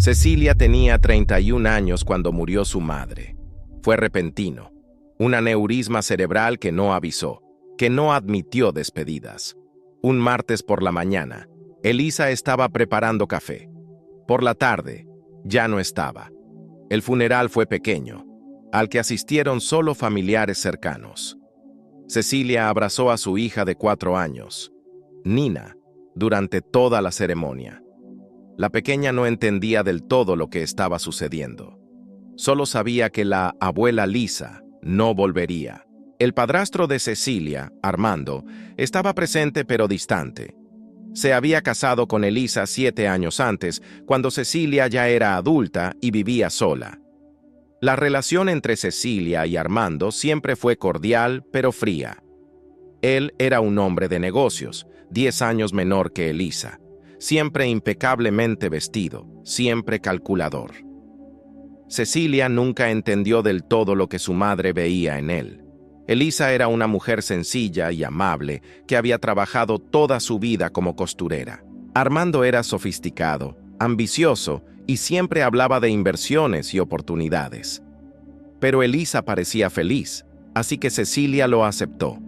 Cecilia tenía 31 años cuando murió su madre. Fue repentino, un aneurisma cerebral que no avisó, que no admitió despedidas. Un martes por la mañana, Elisa estaba preparando café. Por la tarde, ya no estaba. El funeral fue pequeño, al que asistieron solo familiares cercanos. Cecilia abrazó a su hija de 4 años, Nina, durante toda la ceremonia. La pequeña no entendía del todo lo que estaba sucediendo. Solo sabía que la abuela Lisa no volvería. El padrastro de Cecilia, Armando, estaba presente pero distante. Se había casado con Elisa 7 años antes, cuando Cecilia ya era adulta y vivía sola. La relación entre Cecilia y Armando siempre fue cordial pero fría. Él era un hombre de negocios, 10 años menor que Elisa, siempre impecablemente vestido, siempre calculador. Cecilia nunca entendió del todo lo que su madre veía en él. Elisa era una mujer sencilla y amable que había trabajado toda su vida como costurera. Armando era sofisticado, ambicioso y siempre hablaba de inversiones y oportunidades. Pero Elisa parecía feliz, así que Cecilia lo aceptó.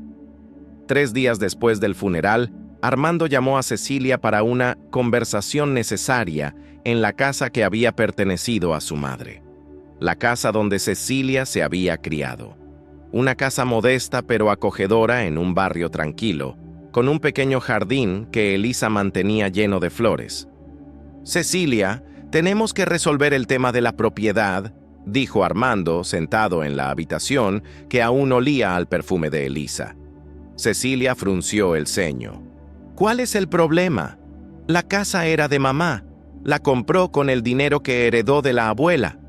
3 días después del funeral, Armando llamó a Cecilia para una conversación necesaria en la casa que había pertenecido a su madre. La casa donde Cecilia se había criado. Una casa modesta pero acogedora en un barrio tranquilo, con un pequeño jardín que Elisa mantenía lleno de flores. «Cecilia, tenemos que resolver el tema de la propiedad», dijo Armando, sentado en la habitación que aún olía al perfume de Elisa. Cecilia frunció el ceño. «¿Cuál es el problema? La casa era de mamá. La compró con el dinero que heredó de la abuela».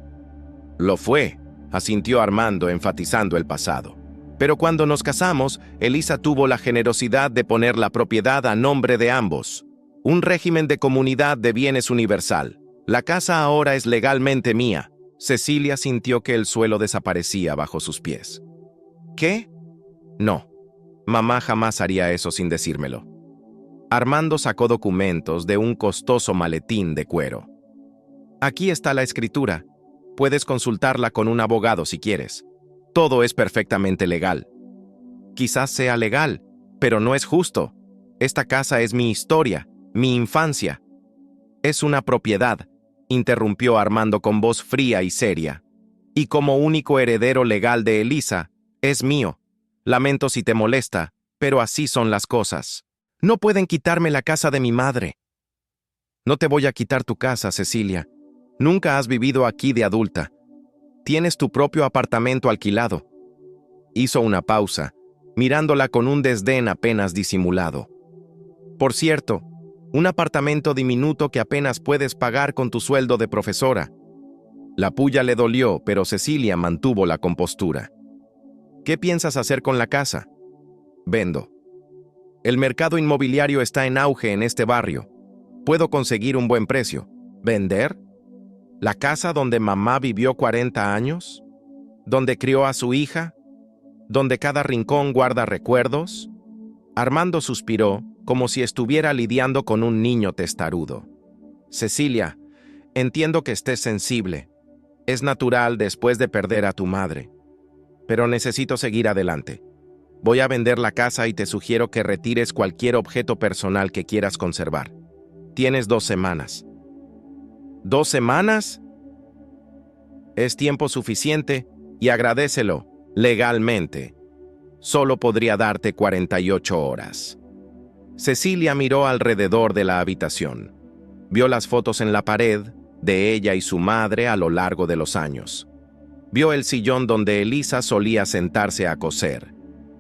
«Lo fue», asintió Armando, enfatizando el pasado. «Pero cuando nos casamos, Elisa tuvo la generosidad de poner la propiedad a nombre de ambos. Un régimen de comunidad de bienes universal. La casa ahora es legalmente mía». Cecilia sintió que el suelo desaparecía bajo sus pies. «¿Qué? No, mamá jamás haría eso sin decírmelo». Armando sacó documentos de un costoso maletín de cuero. «Aquí está la escritura. Puedes consultarla con un abogado si quieres. Todo es perfectamente legal». «Quizás sea legal, pero no es justo. Esta casa es mi historia, mi infancia». «Es una propiedad», interrumpió Armando con voz fría y seria. «Y como único heredero legal de Elisa, es mío. Lamento si te molesta, pero así son las cosas. No pueden quitarme la casa de mi madre». «No te voy a quitar tu casa, Cecilia. Nunca has vivido aquí de adulta. Tienes tu propio apartamento alquilado». Hizo una pausa, mirándola con un desdén apenas disimulado. «Por cierto, un apartamento diminuto que apenas puedes pagar con tu sueldo de profesora». La pulla le dolió, pero Cecilia mantuvo la compostura. «¿Qué piensas hacer con la casa?» «Vendo. El mercado inmobiliario está en auge en este barrio. Puedo conseguir un buen precio». «¿Vender? ¿La casa donde mamá vivió 40 años? ¿Donde crió a su hija? ¿Donde cada rincón guarda recuerdos?» Armando suspiró, como si estuviera lidiando con un niño testarudo. «Cecilia, entiendo que estés sensible. Es natural después de perder a tu madre. Pero necesito seguir adelante. Voy a vender la casa y te sugiero que retires cualquier objeto personal que quieras conservar. Tienes 2 semanas». «¿2 semanas? Es tiempo suficiente y agradécelo, legalmente. Solo podría darte 48 horas». Cecilia miró alrededor de la habitación. Vio las fotos en la pared de ella y su madre a lo largo de los años. Vio el sillón donde Elisa solía sentarse a coser.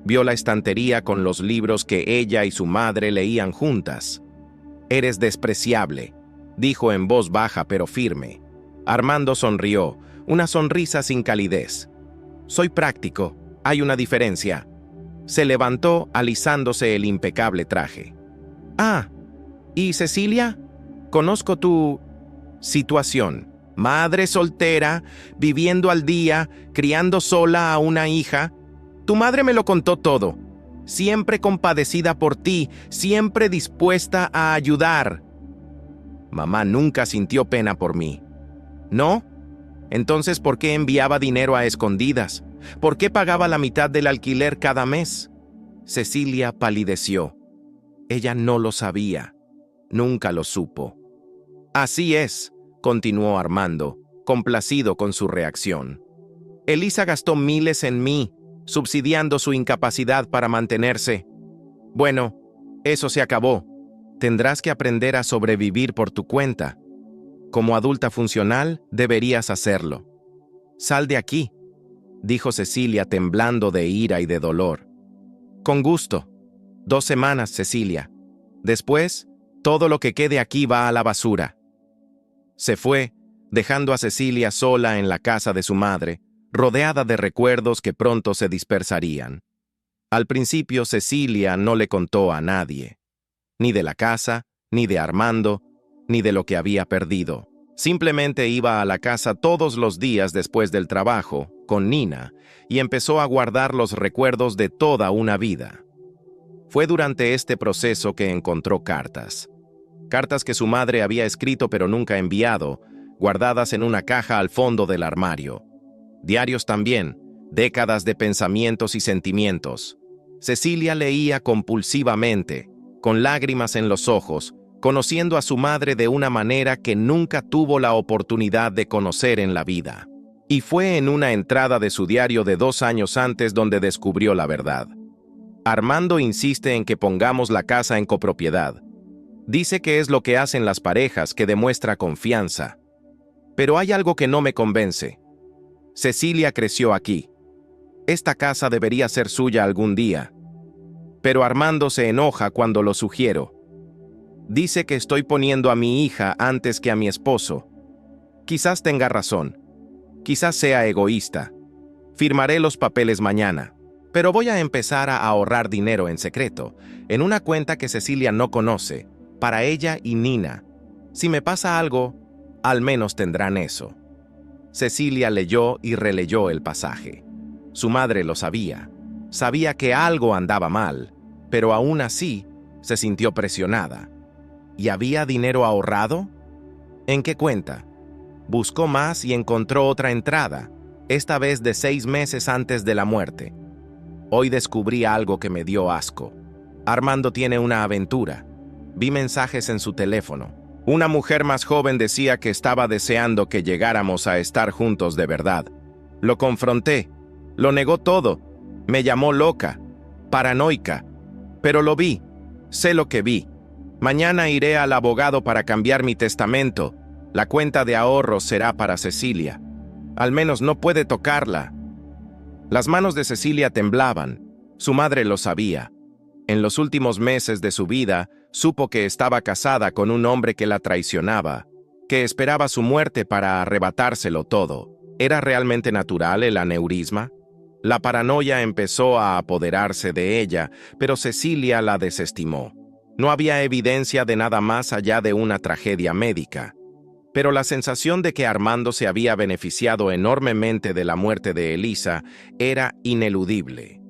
Vio la estantería con los libros que ella y su madre leían juntas. «Eres despreciable», dijo en voz baja pero firme. Armando sonrió, una sonrisa sin calidez. «Soy práctico, hay una diferencia». Se levantó alisándose el impecable traje. «Ah, ¿y Cecilia? Conozco tu situación. Madre soltera, viviendo al día, criando sola a una hija. Tu madre me lo contó todo. Siempre compadecida por ti, siempre dispuesta a ayudar». «Mamá nunca sintió pena por mí. ¿No? Entonces, ¿por qué enviaba dinero a escondidas? ¿Por qué pagaba la mitad del alquiler cada mes? Cecilia palideció. Ella no lo sabía. Nunca lo supo. Así es, continuó Armando, complacido con su reacción. Elisa gastó miles en mí, subsidiando su incapacidad para mantenerse. Bueno, eso se acabó. Tendrás que aprender a sobrevivir por tu cuenta. Como adulta funcional, deberías hacerlo. Sal de aquí, dijo Cecilia temblando de ira y de dolor. Con gusto. 2 semanas, Cecilia. Después, todo lo que quede aquí va a la basura. Se fue, dejando a Cecilia sola en la casa de su madre, rodeada de recuerdos que pronto se dispersarían. Al principio Cecilia no le contó a nadie, ni de la casa, ni de Armando, ni de lo que había perdido. Simplemente iba a la casa todos los días después del trabajo, con Nina, y empezó a guardar los recuerdos de toda una vida. Fue durante este proceso que encontró cartas. Cartas que su madre había escrito pero nunca enviado, guardadas en una caja al fondo del armario. Diarios también, décadas de pensamientos y sentimientos. Cecilia leía compulsivamente, con lágrimas en los ojos, conociendo a su madre de una manera que nunca tuvo la oportunidad de conocer en la vida. Y fue en una entrada de su diario de 2 años antes donde descubrió la verdad. Armando insiste en que pongamos la casa en copropiedad. Dice que es lo que hacen las parejas, que demuestra confianza. Pero hay algo que no me convence. Cecilia creció aquí. Esta casa debería ser suya algún día. Pero Armando se enoja cuando lo sugiero. Dice que estoy poniendo a mi hija antes que a mi esposo. Quizás tenga razón. Quizás sea egoísta. Firmaré los papeles mañana. Pero voy a empezar a ahorrar dinero en secreto, en una cuenta que Cecilia no conoce, para ella y Nina. Si me pasa algo, al menos tendrán eso. Cecilia leyó y releyó el pasaje. Su madre lo sabía. Sabía que algo andaba mal, pero aún así se sintió presionada. ¿Y había dinero ahorrado? ¿En qué cuenta? Buscó más y encontró otra entrada, esta vez de 6 meses antes de la muerte. Hoy descubrí algo que me dio asco. Armando tiene una aventura. Vi mensajes en su teléfono. Una mujer más joven decía que estaba deseando que llegáramos a estar juntos de verdad. Lo confronté. Lo negó todo. Me llamó loca, paranoica. Pero lo vi. Sé lo que vi. Mañana iré al abogado para cambiar mi testamento. La cuenta de ahorros será para Cecilia. Al menos no puede tocarla. Las manos de Cecilia temblaban. Su madre lo sabía. En los últimos meses de su vida, supo que estaba casada con un hombre que la traicionaba, que esperaba su muerte para arrebatárselo todo. ¿Era realmente natural el aneurisma? La paranoia empezó a apoderarse de ella, pero Cecilia la desestimó. No había evidencia de nada más allá de una tragedia médica. Pero la sensación de que Armando se había beneficiado enormemente de la muerte de Elisa era ineludible.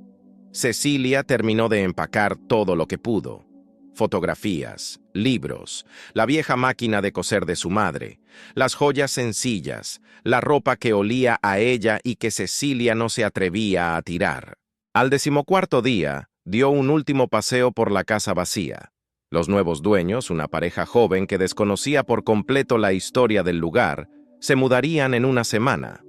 Cecilia terminó de empacar todo lo que pudo. Fotografías, libros, la vieja máquina de coser de su madre, las joyas sencillas, la ropa que olía a ella y que Cecilia no se atrevía a tirar. Al 14º día, dio un último paseo por la casa vacía. Los nuevos dueños, una pareja joven que desconocía por completo la historia del lugar, se mudarían en una semana.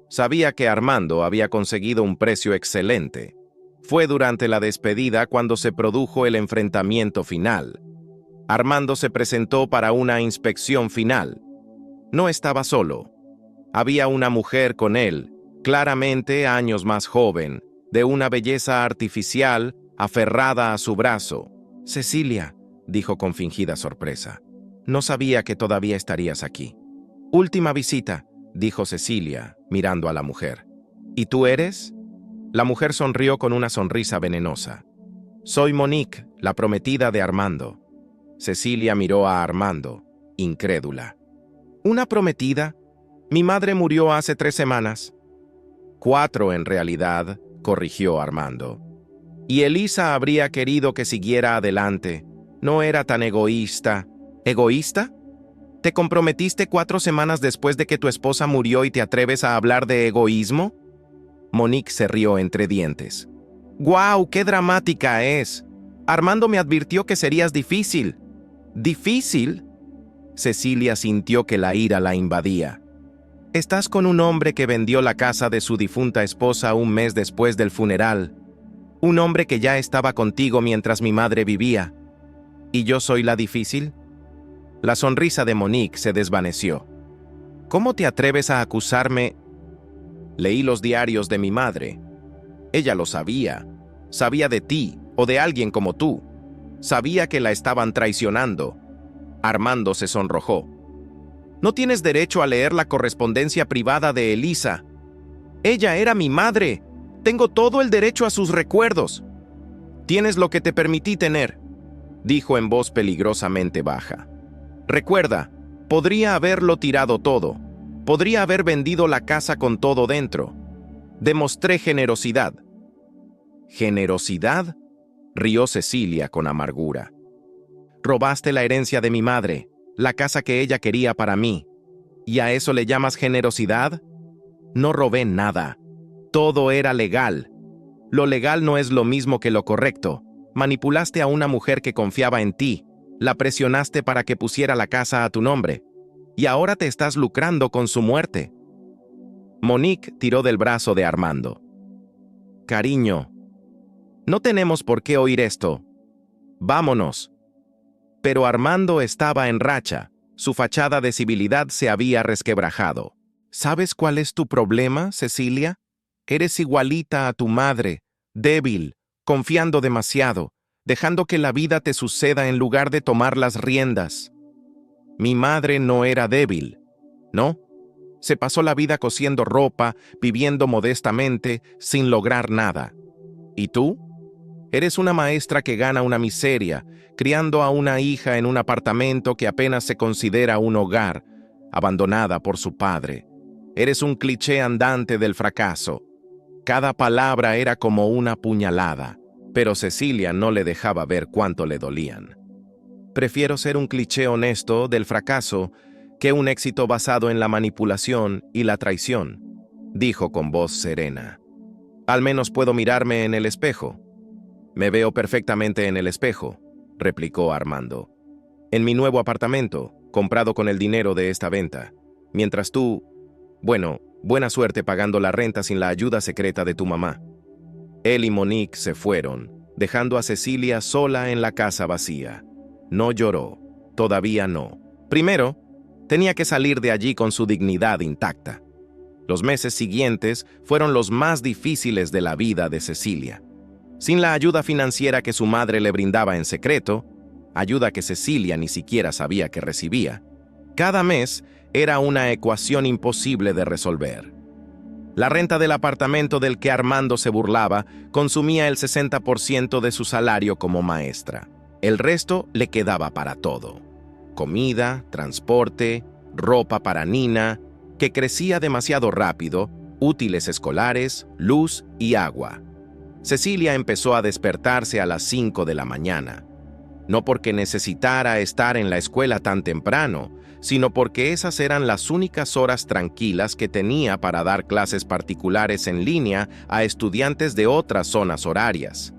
Sabía que Armando había conseguido un precio excelente. Fue durante la despedida cuando se produjo el enfrentamiento final. Armando se presentó para una inspección final. No estaba solo. Había una mujer con él, claramente años más joven, de una belleza artificial, aferrada a su brazo. «Cecilia», dijo con fingida sorpresa, «no sabía que todavía estarías aquí». «Última visita», dijo Cecilia, mirando a la mujer. «¿Y tú eres?» La mujer sonrió con una sonrisa venenosa. «Soy Monique, la prometida de Armando». Cecilia miró a Armando, incrédula. «¿Una prometida? Mi madre murió hace 3 semanas». 4 en realidad, corrigió Armando. «Y Elisa habría querido que siguiera adelante. No era tan egoísta». «¿Egoísta? ¿Te comprometiste 4 semanas después de que tu esposa murió y te atreves a hablar de egoísmo? Monique se rió entre dientes. ¡Guau! ¡Qué dramática es! Armando me advirtió que serías difícil. ¿Difícil? Cecilia sintió que la ira la invadía. Estás con un hombre que vendió la casa de su difunta esposa un mes después del funeral. Un hombre que ya estaba contigo mientras mi madre vivía. ¿Y yo soy la difícil? La sonrisa de Monique se desvaneció. ¿Cómo te atreves a acusarme? Leí los diarios de mi madre. Ella lo sabía. Sabía de ti o de alguien como tú. Sabía que la estaban traicionando. Armando se sonrojó. No tienes derecho a leer la correspondencia privada de Elisa. Ella era mi madre. Tengo todo el derecho a sus recuerdos. Tienes lo que te permití tener, dijo en voz peligrosamente baja. Recuerda, podría haberlo tirado todo. Podría haber vendido la casa con todo dentro. Demostré generosidad. ¿Generosidad? Rió Cecilia con amargura. Robaste la herencia de mi madre, la casa que ella quería para mí. ¿Y a eso le llamas generosidad? No robé nada. Todo era legal. Lo legal no es lo mismo que lo correcto. Manipulaste a una mujer que confiaba en ti. La presionaste para que pusiera la casa a tu nombre. Y ahora te estás lucrando con su muerte. Monique tiró del brazo de Armando. Cariño, no tenemos por qué oír esto. Vámonos. Pero Armando estaba en racha. Su fachada de civilidad se había resquebrajado. ¿Sabes cuál es tu problema, Cecilia? Eres igualita a tu madre, débil, confiando demasiado, dejando que la vida te suceda en lugar de tomar las riendas. Mi madre no era débil, ¿no? Se pasó la vida cosiendo ropa, viviendo modestamente, sin lograr nada. ¿Y tú? Eres una maestra que gana una miseria, criando a una hija en un apartamento que apenas se considera un hogar, abandonada por su padre. Eres un cliché andante del fracaso. Cada palabra era como una puñalada, pero Cecilia no le dejaba ver cuánto le dolían. Prefiero ser un cliché honesto del fracaso que un éxito basado en la manipulación y la traición, dijo con voz serena. Al menos puedo mirarme en el espejo. Me veo perfectamente en el espejo, replicó Armando. En mi nuevo apartamento, comprado con el dinero de esta venta, mientras tú, bueno, buena suerte pagando la renta sin la ayuda secreta de tu mamá. Él y Monique se fueron, dejando a Cecilia sola en la casa vacía. No lloró, todavía no. Primero, tenía que salir de allí con su dignidad intacta. Los meses siguientes fueron los más difíciles de la vida de Cecilia. Sin la ayuda financiera que su madre le brindaba en secreto, ayuda que Cecilia ni siquiera sabía que recibía, cada mes era una ecuación imposible de resolver. La renta del apartamento del que Armando se burlaba consumía el 60% de su salario como maestra. El resto le quedaba para todo: comida, transporte, ropa para Nina, que crecía demasiado rápido, útiles escolares, luz y agua. Cecilia empezó a despertarse a las 5 de la mañana, no porque necesitara estar en la escuela tan temprano, sino porque esas eran las únicas horas tranquilas que tenía para dar clases particulares en línea a estudiantes de otras zonas horarias.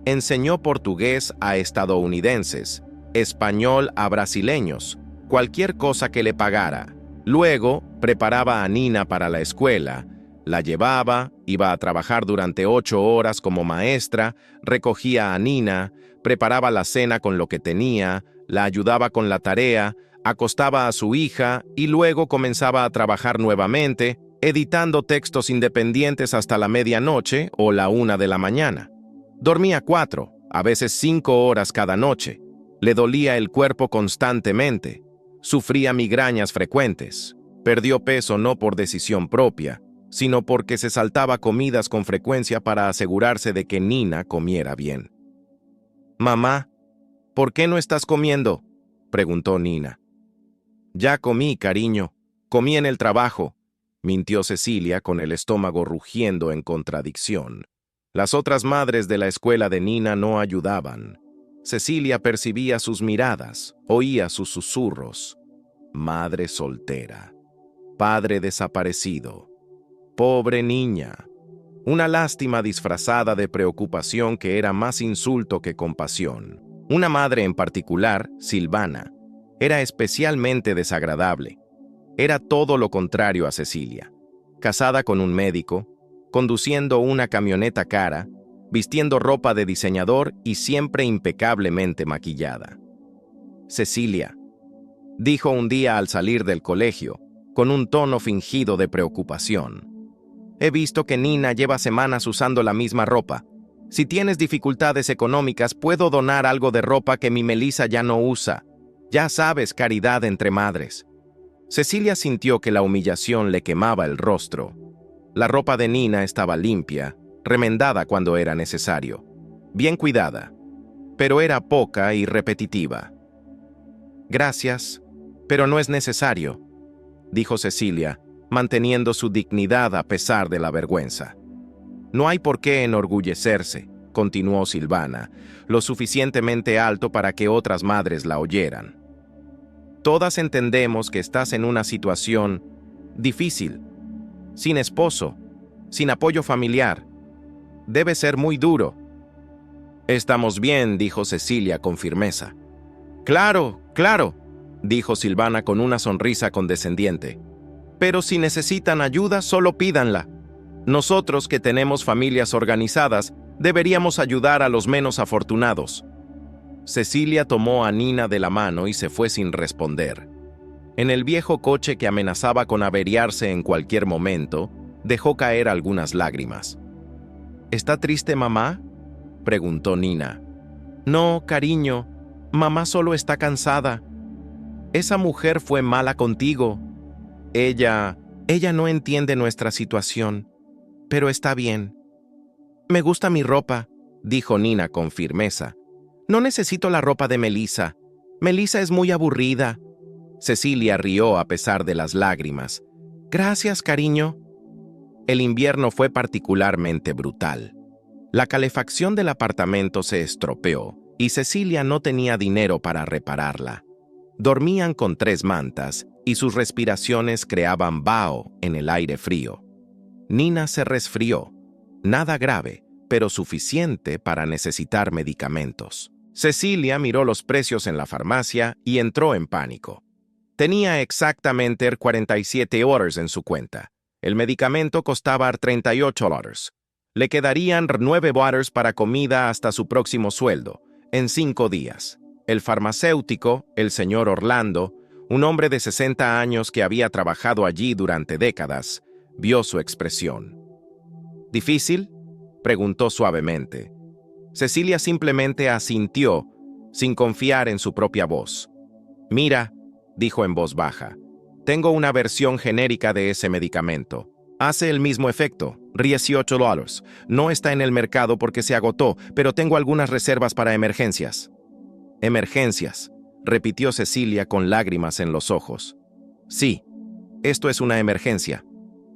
Enseñó portugués a estadounidenses, español a brasileños, cualquier cosa que le pagara. Luego, preparaba a Nina para la escuela, la llevaba, iba a trabajar durante 8 horas como maestra, recogía a Nina, preparaba la cena con lo que tenía, la ayudaba con la tarea, acostaba a su hija y luego comenzaba a trabajar nuevamente, editando textos independientes hasta la medianoche o la 1 de la mañana. Dormía 4, a veces 5 horas cada noche. Le dolía el cuerpo constantemente. Sufría migrañas frecuentes. Perdió peso no por decisión propia, sino porque se saltaba comidas con frecuencia para asegurarse de que Nina comiera bien. «Mamá, ¿por qué no estás comiendo?», preguntó Nina. «Ya comí, cariño. Comí en el trabajo», mintió Cecilia con el estómago rugiendo en contradicción. Las otras madres de la escuela de Nina no ayudaban. Cecilia percibía sus miradas, oía sus susurros. madre soltera, padre desaparecido, pobre niña. Una lástima disfrazada de preocupación que era más insulto que compasión. Una madre en particular, Silvana, era especialmente desagradable. Era todo lo contrario a Cecilia. Casada con un médico, conduciendo una camioneta cara, vistiendo ropa de diseñador y siempre impecablemente maquillada. Cecilia, dijo un día al salir del colegio, con un tono fingido de preocupación. He visto que Nina lleva semanas usando la misma ropa. Si tienes dificultades económicas, puedo donar algo de ropa que mi Melissa ya no usa. Ya sabes, caridad entre madres. Cecilia sintió que la humillación le quemaba el rostro. La ropa de Nina estaba limpia, remendada cuando era necesario, bien cuidada, pero era poca y repetitiva. Gracias, pero no es necesario, dijo Cecilia, manteniendo su dignidad a pesar de la vergüenza. No hay por qué enorgullecerse, continuó Silvana, lo suficientemente alto para que otras madres la oyeran. Todas entendemos que estás en una situación difícil, sin esposo, sin apoyo familiar. Debe ser muy duro. Estamos bien, dijo Cecilia con firmeza. Claro, claro, dijo Silvana con una sonrisa condescendiente. Pero si necesitan ayuda, solo pídanla. Nosotros que tenemos familias organizadas, deberíamos ayudar a los menos afortunados. Cecilia tomó a Nina de la mano y se fue sin responder. En el viejo coche que amenazaba con averiarse en cualquier momento, dejó caer algunas lágrimas. ¿Está triste, mamá?, preguntó Nina. No, cariño, mamá solo está cansada. Esa mujer fue mala contigo. Ella no entiende nuestra situación, pero está bien. Me gusta mi ropa, dijo Nina con firmeza. No necesito la ropa de Melissa. Melissa es muy aburrida. Cecilia rió a pesar de las lágrimas. Gracias, cariño. El invierno fue particularmente brutal. La calefacción del apartamento se estropeó y Cecilia no tenía dinero para repararla. Dormían con 3 mantas y sus respiraciones creaban vaho en el aire frío. Nina se resfrió, nada grave, pero suficiente para necesitar medicamentos. Cecilia miró los precios en la farmacia y entró en pánico. Tenía exactamente $47 en su cuenta. El medicamento costaba $38. Le quedarían $9 para comida hasta su próximo sueldo, en 5 días. El farmacéutico, el señor Orlando, un hombre de 60 años que había trabajado allí durante décadas, vio su expresión. ¿Difícil?, preguntó suavemente. Cecilia simplemente asintió, sin confiar en su propia voz. Mira, dijo en voz baja, tengo una versión genérica de ese medicamento. Hace el mismo efecto, $18. No está en el mercado porque se agotó, pero tengo algunas reservas para emergencias. Emergencias, repitió Cecilia con lágrimas en los ojos. Sí, esto es una emergencia.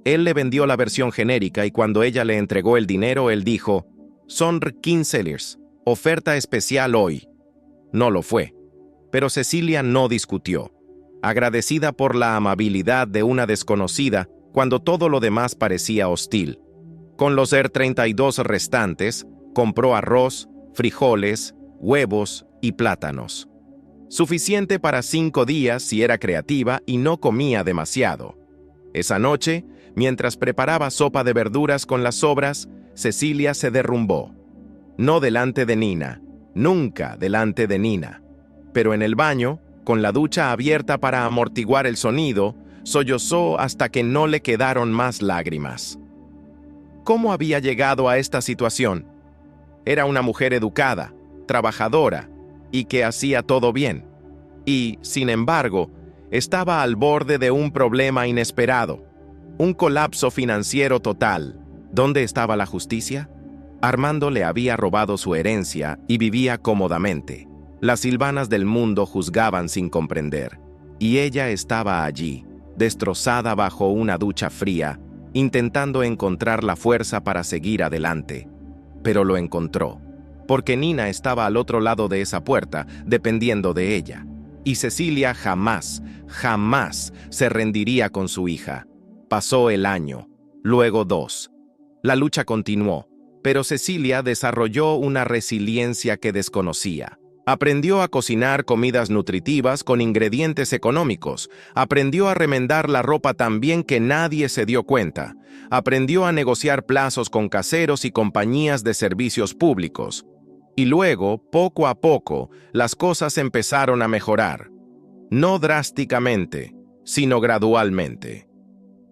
Él le vendió la versión genérica y cuando ella le entregó el dinero, él dijo, son $15, oferta especial hoy. No lo fue, pero Cecilia no discutió, agradecida por la amabilidad de una desconocida cuando todo lo demás parecía hostil. Con los $32 restantes, compró arroz, frijoles, huevos y plátanos. Suficiente para 5 días si era creativa y no comía demasiado. Esa noche, mientras preparaba sopa de verduras con las sobras, Cecilia se derrumbó. No delante de Nina, nunca delante de Nina. Pero en el baño, con la ducha abierta para amortiguar el sonido, sollozó hasta que no le quedaron más lágrimas. ¿Cómo había llegado a esta situación? Era una mujer educada, trabajadora, y que hacía todo bien. Y, sin embargo, estaba al borde de un problema inesperado, un colapso financiero total. ¿Dónde estaba la justicia? Armando le había robado su herencia y vivía cómodamente. Las Silvanas del mundo juzgaban sin comprender, y ella estaba allí, destrozada bajo una ducha fría, intentando encontrar la fuerza para seguir adelante. Pero lo encontró, porque Nina estaba al otro lado de esa puerta, dependiendo de ella. Y Cecilia jamás, jamás se rendiría con su hija. Pasó el año, luego 2. La lucha continuó, pero Cecilia desarrolló una resiliencia que desconocía. Aprendió a cocinar comidas nutritivas con ingredientes económicos. Aprendió a remendar la ropa tan bien que nadie se dio cuenta. Aprendió a negociar plazos con caseros y compañías de servicios públicos. Y luego, poco a poco, las cosas empezaron a mejorar. No drásticamente, sino gradualmente.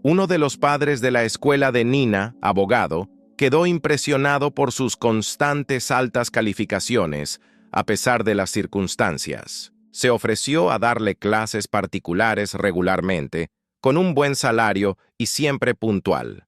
Uno de los padres de la escuela de Nina, abogado, quedó impresionado por sus constantes altas calificaciones, a pesar de las circunstancias. Se ofreció a darle clases particulares regularmente, con un buen salario y siempre puntual.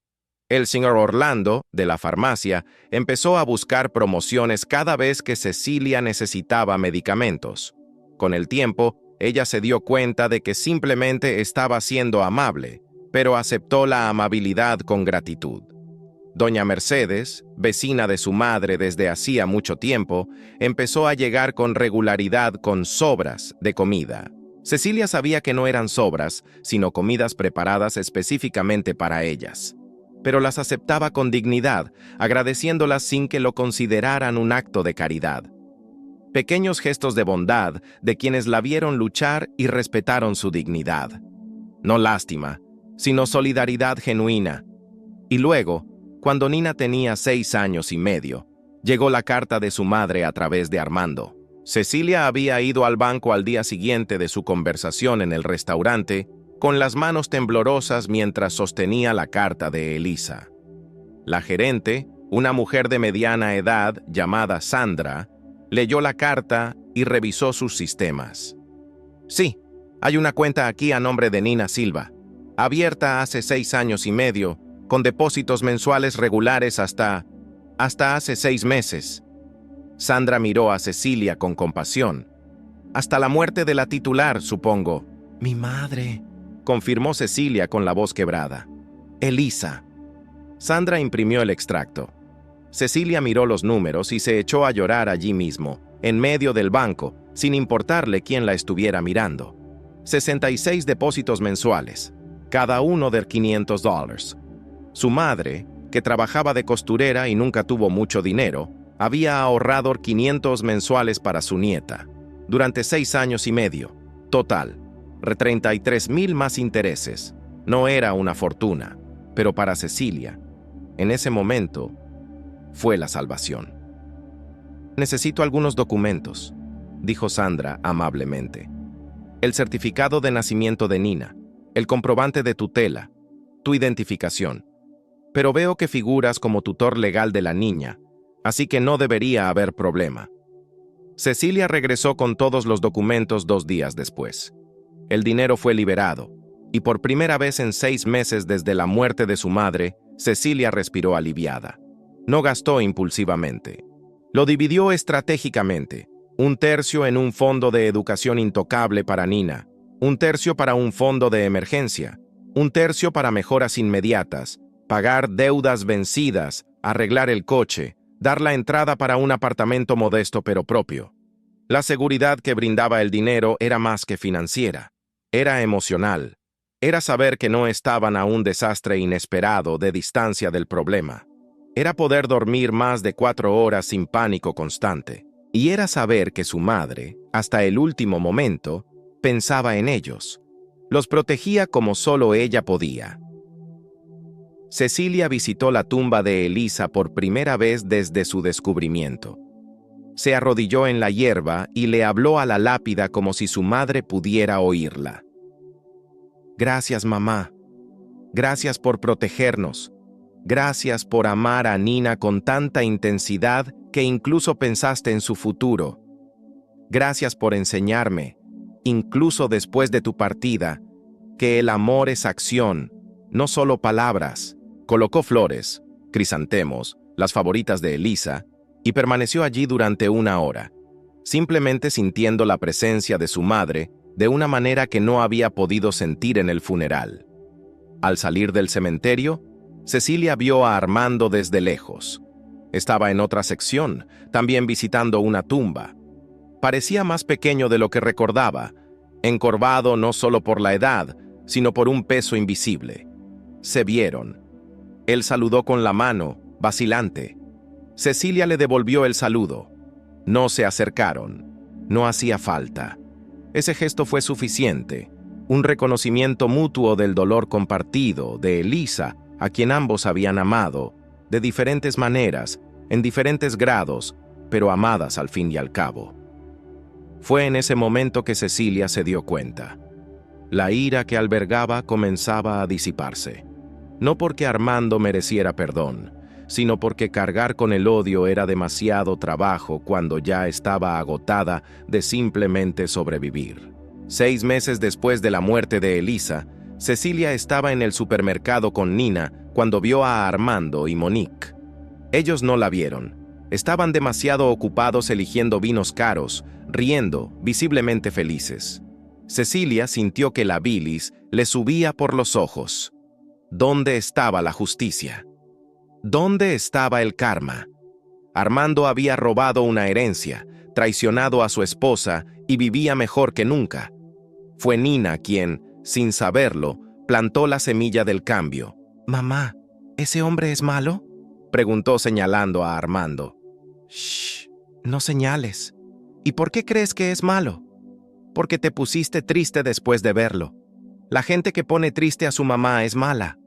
El señor Orlando, de la farmacia, empezó a buscar promociones cada vez que Cecilia necesitaba medicamentos. Con el tiempo, ella se dio cuenta de que simplemente estaba siendo amable, pero aceptó la amabilidad con gratitud. Doña Mercedes, vecina de su madre desde hacía mucho tiempo, empezó a llegar con regularidad con sobras de comida. Cecilia sabía que no eran sobras, sino comidas preparadas específicamente para ellas. Pero las aceptaba con dignidad, agradeciéndolas sin que lo consideraran un acto de caridad. Pequeños gestos de bondad de quienes la vieron luchar y respetaron su dignidad. No lástima, sino solidaridad genuina. Y luego, cuando Nina tenía 6 años y medio, llegó la carta de su madre a través de Armando. Cecilia había ido al banco al día siguiente de su conversación en el restaurante, con las manos temblorosas mientras sostenía la carta de Elisa. La gerente, una mujer de mediana edad llamada Sandra, leyó la carta y revisó sus sistemas. Sí, hay una cuenta aquí a nombre de Nina Silva, abierta hace 6 años y medio, con depósitos mensuales regulares hasta hace 6 meses. Sandra miró a Cecilia con compasión. Hasta la muerte de la titular, supongo. Mi madre, confirmó Cecilia con la voz quebrada. Elisa. Sandra imprimió el extracto. Cecilia miró los números y se echó a llorar allí mismo, en medio del banco, sin importarle quién la estuviera mirando. 66 depósitos mensuales, cada uno de $500. Su madre, que trabajaba de costurera y nunca tuvo mucho dinero, había ahorrado 500 mensuales para su nieta, durante 6 años y medio. Total, 33,000 más intereses. No era una fortuna, pero para Cecilia, en ese momento, fue la salvación. Necesito algunos documentos, dijo Sandra amablemente. El certificado de nacimiento de Nina, el comprobante de tutela, tu identificación. Pero veo que figuras como tutor legal de la niña, así que no debería haber problema. Cecilia regresó con todos los documentos 2 días después. El dinero fue liberado, y por primera vez en 6 meses desde la muerte de su madre, Cecilia respiró aliviada. No gastó impulsivamente. Lo dividió estratégicamente, 1/3 en un fondo de educación intocable para Nina, 1/3 para un fondo de emergencia, 1/3 para mejoras inmediatas, pagar deudas vencidas, arreglar el coche, dar la entrada para un apartamento modesto pero propio. La seguridad que brindaba el dinero era más que financiera, era emocional. Era saber que no estaban a un desastre inesperado de distancia del problema. Era poder dormir más de 4 horas sin pánico constante. Y era saber que su madre, hasta el último momento, pensaba en ellos. Los protegía como solo ella podía. Cecilia visitó la tumba de Elisa por primera vez desde su descubrimiento. Se arrodilló en la hierba y le habló a la lápida como si su madre pudiera oírla. Gracias, mamá. Gracias por protegernos. Gracias por amar a Nina con tanta intensidad que incluso pensaste en su futuro. Gracias por enseñarme, incluso después de tu partida, que el amor es acción, no solo palabras. Colocó flores, crisantemos, las favoritas de Elisa, y permaneció allí durante 1 hora, simplemente sintiendo la presencia de su madre de una manera que no había podido sentir en el funeral. Al salir del cementerio, Cecilia vio a Armando desde lejos. Estaba en otra sección, también visitando una tumba. Parecía más pequeño de lo que recordaba, encorvado no solo por la edad, sino por un peso invisible. Se vieron. Él saludó con la mano, vacilante. Cecilia le devolvió el saludo. No se acercaron. No hacía falta. Ese gesto fue suficiente. Un reconocimiento mutuo del dolor compartido de Elisa, a quien ambos habían amado, de diferentes maneras, en diferentes grados, pero amadas al fin y al cabo. Fue en ese momento que Cecilia se dio cuenta. La ira que albergaba comenzaba a disiparse. No porque Armando mereciera perdón, sino porque cargar con el odio era demasiado trabajo cuando ya estaba agotada de simplemente sobrevivir. 6 meses después de la muerte de Elisa, Cecilia estaba en el supermercado con Nina cuando vio a Armando y Monique. Ellos no la vieron. Estaban demasiado ocupados eligiendo vinos caros, riendo, visiblemente felices. Cecilia sintió que la bilis le subía por los ojos. ¿Dónde estaba la justicia? ¿Dónde estaba el karma? Armando había robado una herencia, traicionado a su esposa y vivía mejor que nunca. Fue Nina quien, sin saberlo, plantó la semilla del cambio. «Mamá, ¿ese hombre es malo?», preguntó señalando a Armando. «Shh, no señales. ¿Y por qué crees que es malo?». «Porque te pusiste triste después de verlo. La gente que pone triste a su mamá es mala».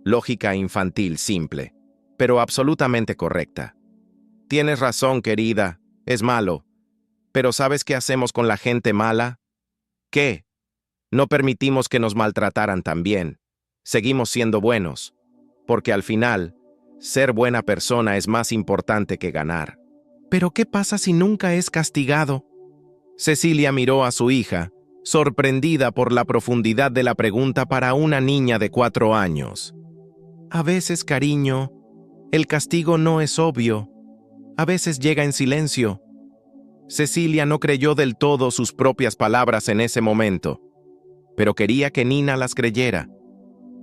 Lógica infantil simple, pero absolutamente correcta. Tienes razón, querida, es malo. Pero ¿sabes qué hacemos con la gente mala? ¿Qué? No permitimos que nos maltrataran también. Seguimos siendo buenos. Porque al final, ser buena persona es más importante que ganar. ¿Pero qué pasa si nunca es castigado? Cecilia miró a su hija, sorprendida por la profundidad de la pregunta para una niña de 4 años. A veces, cariño, el castigo no es obvio. A veces llega en silencio. Cecilia no creyó del todo sus propias palabras en ese momento, pero quería que Nina las creyera.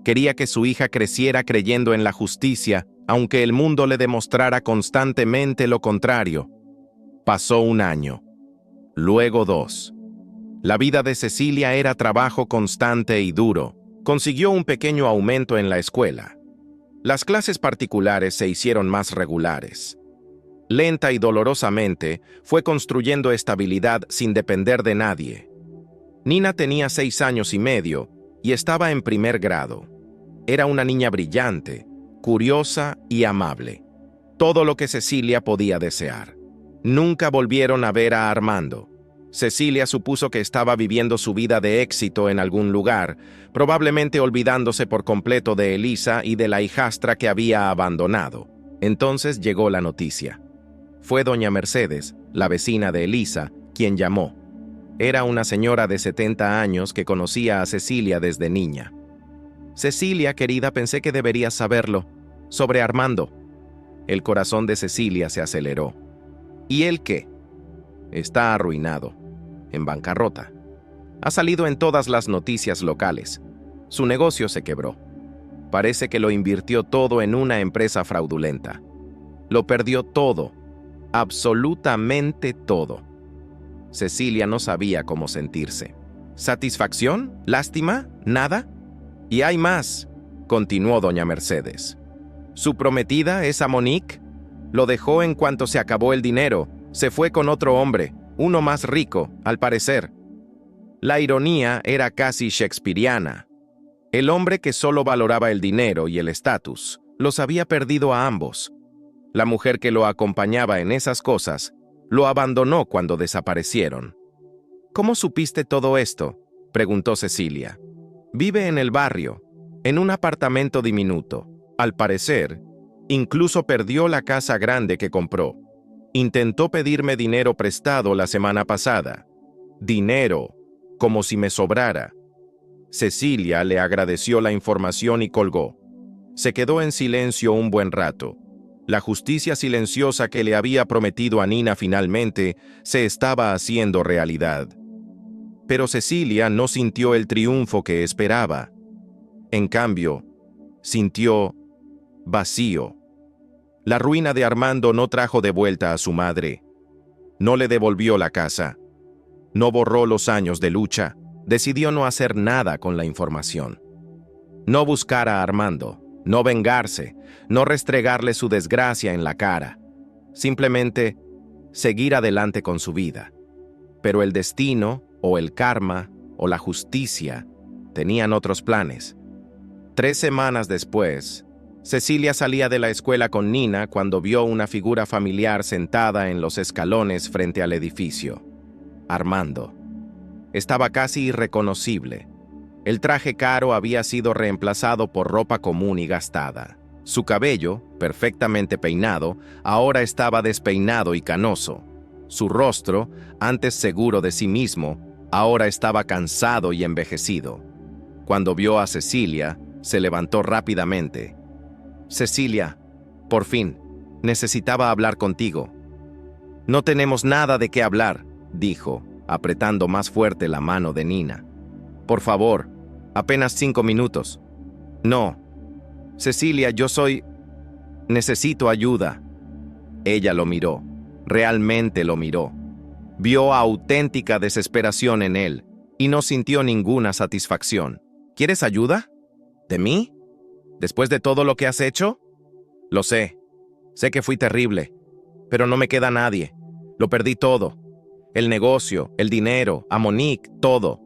Quería que su hija creciera creyendo en la justicia, aunque el mundo le demostrara constantemente lo contrario. Pasó 1 año, luego 2. La vida de Cecilia era trabajo constante y duro. Consiguió un pequeño aumento en la escuela. Las clases particulares se hicieron más regulares. Lenta y dolorosamente, fue construyendo estabilidad sin depender de nadie. Nina tenía 6 años y medio y estaba en 1er grado. Era una niña brillante, curiosa y amable. Todo lo que Cecilia podía desear. Nunca volvieron a ver a Armando. Cecilia supuso que estaba viviendo su vida de éxito en algún lugar, probablemente olvidándose por completo de Elisa y de la hijastra que había abandonado. Entonces llegó la noticia. Fue doña Mercedes, la vecina de Elisa, quien llamó. Era una señora de 70 años que conocía a Cecilia desde niña. «Cecilia, querida, pensé que deberías saberlo. Sobre Armando». El corazón de Cecilia se aceleró. «¿Y él qué?». «Está arruinado, en bancarrota. Ha salido en todas las noticias locales. Su negocio se quebró. Parece que lo invirtió todo en una empresa fraudulenta. Lo perdió todo, absolutamente todo». Cecilia no sabía cómo sentirse. ¿Satisfacción? ¿Lástima? ¿Nada? «Y hay más», continuó doña Mercedes. «Su prometida, esa Monique, lo dejó en cuanto se acabó el dinero. Se fue con otro hombre, uno más rico, al parecer». La ironía era casi shakespeariana. El hombre que solo valoraba el dinero y el estatus, los había perdido a ambos. La mujer que lo acompañaba en esas cosas, lo abandonó cuando desaparecieron. «¿Cómo supiste todo esto?», preguntó Cecilia. «Vive en el barrio, en un apartamento diminuto. Al parecer, incluso perdió la casa grande que compró. Intentó pedirme dinero prestado la semana pasada. Dinero, como si me sobrara». Cecilia le agradeció la información y colgó. Se quedó en silencio un buen rato. La justicia silenciosa que le había prometido a Nina finalmente se estaba haciendo realidad. Pero Cecilia no sintió el triunfo que esperaba. En cambio, sintió vacío. La ruina de Armando no trajo de vuelta a su madre. No le devolvió la casa. No borró los años de lucha. decidió no hacer nada con la información. No buscar a Armando, no vengarse, no restregarle su desgracia en la cara. Simplemente seguir adelante con su vida. Pero el destino, o el karma, o la justicia, tenían otros planes. 3 semanas después, Cecilia salía de la escuela con Nina cuando vio una figura familiar sentada en los escalones frente al edificio. Armando. Estaba casi irreconocible. El traje caro había sido reemplazado por ropa común y gastada. Su cabello, perfectamente peinado, ahora estaba despeinado y canoso. Su rostro, antes seguro de sí mismo, ahora estaba cansado y envejecido. Cuando vio a Cecilia, se levantó rápidamente. «Cecilia, por fin, necesitaba hablar contigo». «No tenemos nada de qué hablar», dijo, apretando más fuerte la mano de Nina. «Por favor, apenas 5 minutos». «No. Cecilia, necesito ayuda». Ella lo miró, realmente lo miró. Vio auténtica desesperación en él y no sintió ninguna satisfacción. «¿Quieres ayuda? ¿De mí? ¿Después de todo lo que has hecho?» «Lo sé. Sé que fui terrible, pero no me queda nadie. Lo perdí todo. El negocio, el dinero, a Monique, todo.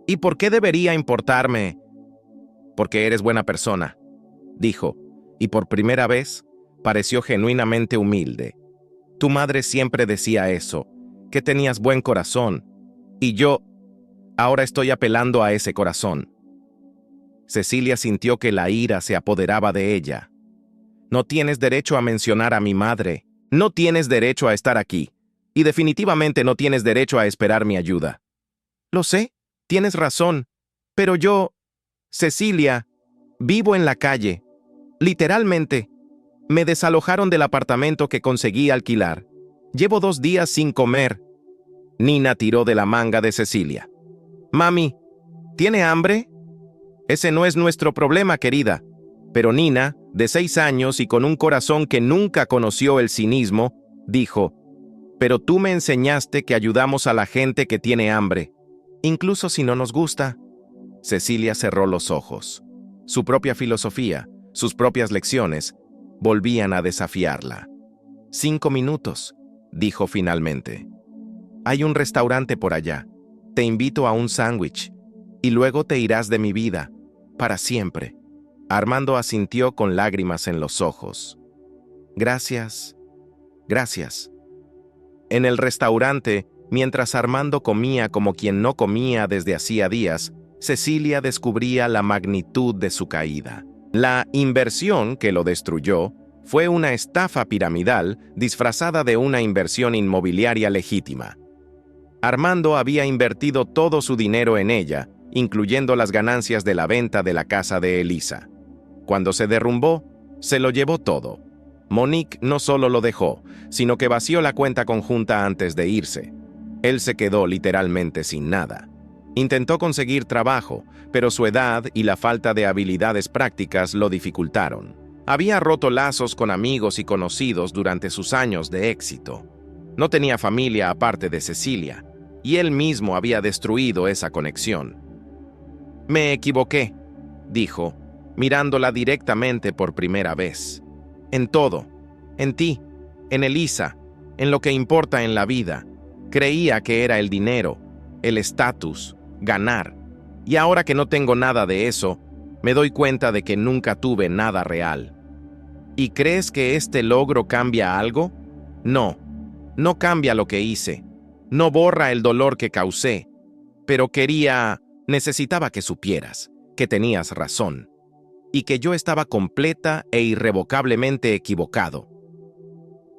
¿Y por qué debería importarme?» «Porque eres buena persona», dijo, y por primera vez pareció genuinamente humilde. «Tu madre siempre decía eso, que tenías buen corazón, y yo ahora estoy apelando a ese corazón». Cecilia sintió que la ira se apoderaba de ella. «No tienes derecho a mencionar a mi madre. No tienes derecho a estar aquí. Y definitivamente no tienes derecho a esperar mi ayuda». «Lo sé, tienes razón. Pero yo, Cecilia, vivo en la calle. Literalmente. Me desalojaron del apartamento que conseguí alquilar. Llevo 2 días sin comer». Nina tiró de la manga de Cecilia. «Mami, ¿tiene hambre?» «Ese no es nuestro problema, querida». Pero Nina, de 6 años y con un corazón que nunca conoció el cinismo, dijo: «Pero tú me enseñaste que ayudamos a la gente que tiene hambre, incluso si no nos gusta». Cecilia cerró los ojos. Su propia filosofía, sus propias lecciones, volvían a desafiarla. «5 minutos», dijo finalmente. «Hay un restaurante por allá. Te invito a un sándwich, y luego te irás de mi vida, para siempre». Armando asintió con lágrimas en los ojos. «Gracias, gracias». En el restaurante, mientras Armando comía como quien no comía desde hacía días, Cecilia descubría la magnitud de su caída. La inversión que lo destruyó fue una estafa piramidal disfrazada de una inversión inmobiliaria legítima. Armando había invertido todo su dinero en ella, incluyendo las ganancias de la venta de la casa de Elisa. Cuando se derrumbó, se lo llevó todo. Monique no solo lo dejó, sino que vació la cuenta conjunta antes de irse. Él se quedó literalmente sin nada. Intentó conseguir trabajo, pero su edad y la falta de habilidades prácticas lo dificultaron. Había roto lazos con amigos y conocidos durante sus años de éxito. No tenía familia aparte de Cecilia, y él mismo había destruido esa conexión. «Me equivoqué», dijo, mirándola directamente por primera vez. «En todo, en ti, en Elisa, en lo que importa en la vida. Creía que era el dinero, el estatus, ganar. Y ahora que no tengo nada de eso, me doy cuenta de que nunca tuve nada real». «¿Y crees que este logro cambia algo? No, no cambia lo que hice. No borra el dolor que causé. Pero necesitaba que supieras que tenías razón y que yo estaba completa e irrevocablemente equivocado».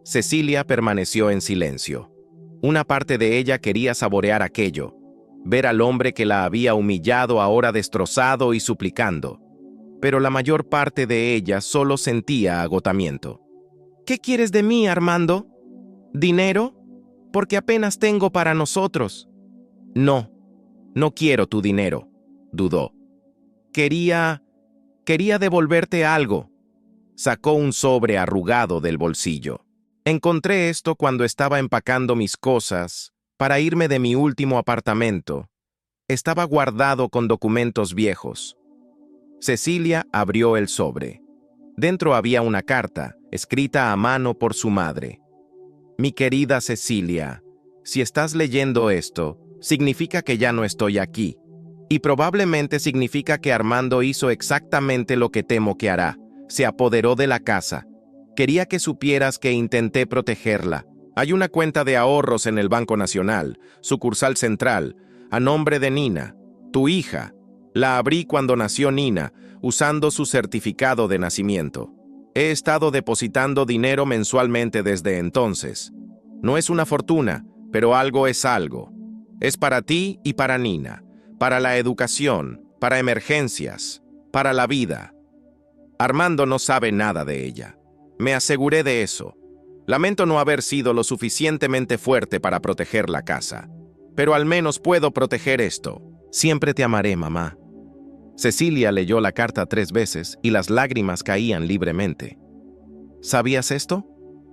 Cecilia permaneció en silencio. Una parte de ella quería saborear aquello, ver al hombre que la había humillado ahora destrozado y suplicando, pero la mayor parte de ella solo sentía agotamiento. «¿Qué quieres de mí, Armando? ¿Dinero? Porque apenas tengo para nosotros». «No, no quiero tu dinero», dudó. Quería devolverte algo». Sacó un sobre arrugado del bolsillo. «Encontré esto cuando estaba empacando mis cosas para irme de mi último apartamento. Estaba guardado con documentos viejos. Cecilia abrió el sobre. Dentro había una carta, escrita a mano por su madre. Mi querida Cecilia, si estás leyendo esto, significa que ya no estoy aquí. Y probablemente significa que Armando hizo exactamente lo que temo que hará. Se apoderó de la casa. Quería que supieras que intenté protegerla. Hay una cuenta de ahorros en el Banco Nacional, sucursal central, a nombre de Nina, tu hija. La abrí cuando nació Nina, usando su certificado de nacimiento. He estado depositando dinero mensualmente desde entonces. No es una fortuna, pero algo es algo. Es para ti y para Nina, para la educación, para emergencias, para la vida. Armando no sabe nada de ella. Me aseguré de eso. Lamento no haber sido lo suficientemente fuerte para proteger la casa, pero al menos puedo proteger esto. Siempre te amaré, mamá. Cecilia leyó la carta 3 veces y las lágrimas caían libremente. ¿Sabías esto?,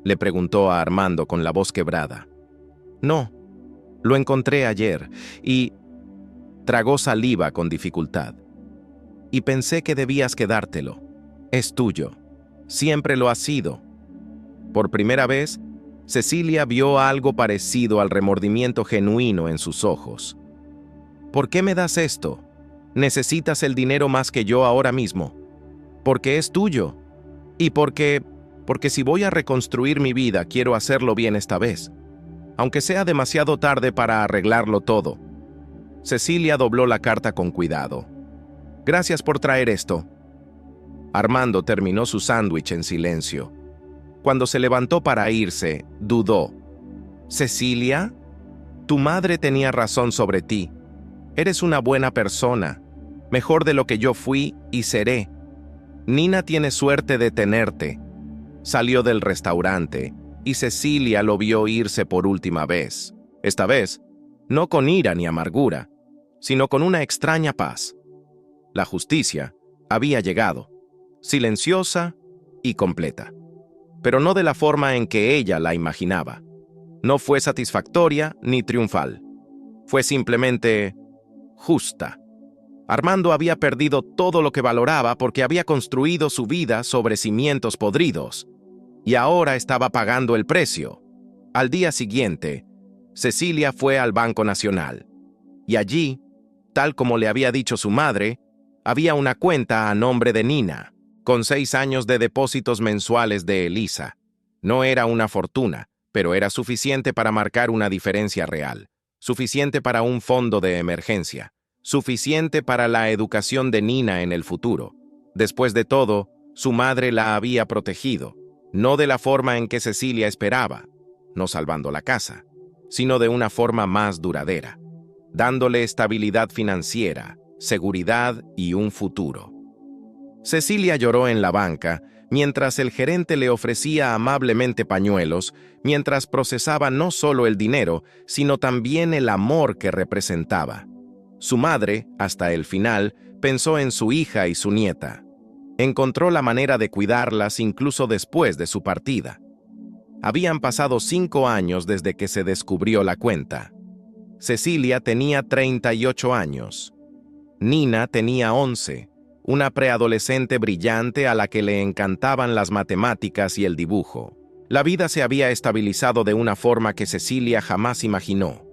le preguntó a Armando con la voz quebrada. No, lo encontré ayer y... Tragó saliva con dificultad. Y pensé que debías quedártelo. Es tuyo. Siempre lo ha sido. Por primera vez, Cecilia vio algo parecido al remordimiento genuino en sus ojos. ¿Por qué me das esto? Necesitas el dinero más que yo ahora mismo. Porque es tuyo. Y porque si voy a reconstruir mi vida, quiero hacerlo bien esta vez. Aunque sea demasiado tarde para arreglarlo todo. Cecilia dobló la carta con cuidado. Gracias por traer esto. Armando terminó su sándwich en silencio. Cuando se levantó para irse, dudó. Cecilia, tu madre tenía razón sobre ti. Eres una buena persona, mejor de lo que yo fui y seré. Nina tiene suerte de tenerte. Salió del restaurante y Cecilia lo vio irse por última vez. Esta vez, no con ira ni amargura, sino con una extraña paz. La justicia había llegado, silenciosa y completa, pero no de la forma en que ella la imaginaba. No fue satisfactoria ni triunfal. Fue simplemente justa. Armando había perdido todo lo que valoraba porque había construido su vida sobre cimientos podridos, y ahora estaba pagando el precio. Al día siguiente, Cecilia fue al Banco Nacional, y allí, tal como le había dicho su madre, había una cuenta a nombre de Nina, con 6 años de depósitos mensuales de Elisa. No era una fortuna, pero era suficiente para marcar una diferencia real, suficiente para un fondo de emergencia, suficiente para la educación de Nina en el futuro. Después de todo, su madre la había protegido, no de la forma en que Cecilia esperaba, no salvando la casa, sino de una forma más duradera, dándole estabilidad financiera, seguridad y un futuro. Cecilia lloró en la banca, mientras el gerente le ofrecía amablemente pañuelos, mientras procesaba no solo el dinero, sino también el amor que representaba. Su madre, hasta el final, pensó en su hija y su nieta. Encontró la manera de cuidarlas incluso después de su partida. Habían pasado 5 años desde que se descubrió la cuenta. Cecilia tenía 38 años. Nina tenía 11, una preadolescente brillante a la que le encantaban las matemáticas y el dibujo. La vida se había estabilizado de una forma que Cecilia jamás imaginó.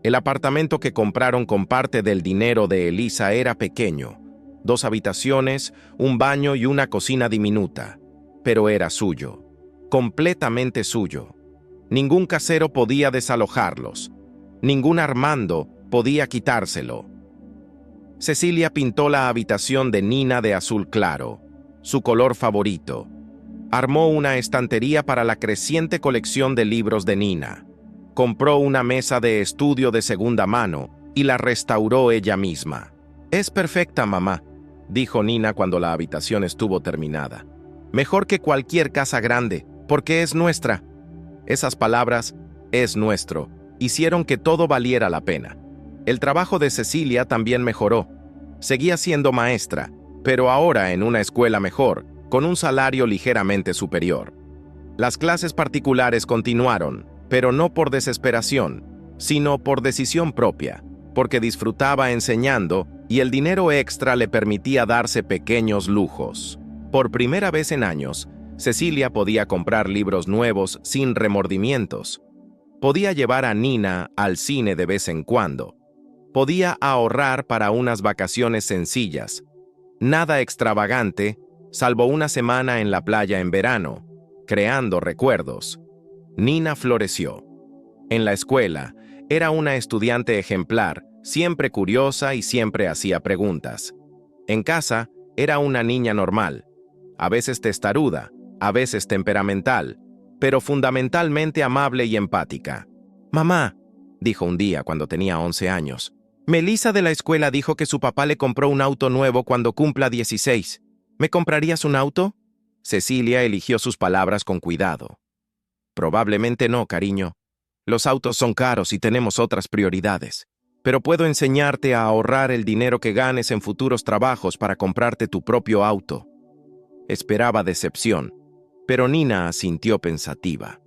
El apartamento que compraron con parte del dinero de Elisa era pequeño, 2 habitaciones, un baño y una cocina diminuta, pero era suyo, completamente suyo. Ningún casero podía desalojarlos, ningún Armando podía quitárselo. Cecilia pintó la habitación de Nina de azul claro, su color favorito. Armó una estantería para la creciente colección de libros de Nina. Compró una mesa de estudio de segunda mano y la restauró ella misma. «Es perfecta, mamá», dijo Nina cuando la habitación estuvo terminada. «Mejor que cualquier casa grande, porque es nuestra». Esas palabras, «es nuestro», hicieron que todo valiera la pena. El trabajo de Cecilia también mejoró. Seguía siendo maestra, pero ahora en una escuela mejor, con un salario ligeramente superior. Las clases particulares continuaron, pero no por desesperación, sino por decisión propia. porque disfrutaba enseñando y el dinero extra le permitía darse pequeños lujos. Por primera vez en años, Cecilia podía comprar libros nuevos sin remordimientos. Podía llevar a Nina al cine de vez en cuando. Podía ahorrar para unas vacaciones sencillas. Nada extravagante, salvo una semana en la playa en verano, creando recuerdos. Nina floreció. En la escuela, era una estudiante ejemplar, siempre curiosa y siempre hacía preguntas. En casa, era una niña normal, a veces testaruda, a veces temperamental, pero fundamentalmente amable y empática. «Mamá», dijo un día cuando tenía 11 años, «Melissa de la escuela dijo que su papá le compró un auto nuevo cuando cumpla 16. ¿Me comprarías un auto?» Cecilia eligió sus palabras con cuidado. «Probablemente no, cariño. Los autos son caros y tenemos otras prioridades. Pero puedo enseñarte a ahorrar el dinero que ganes en futuros trabajos para comprarte tu propio auto». Esperaba decepción, pero Nina asintió pensativa.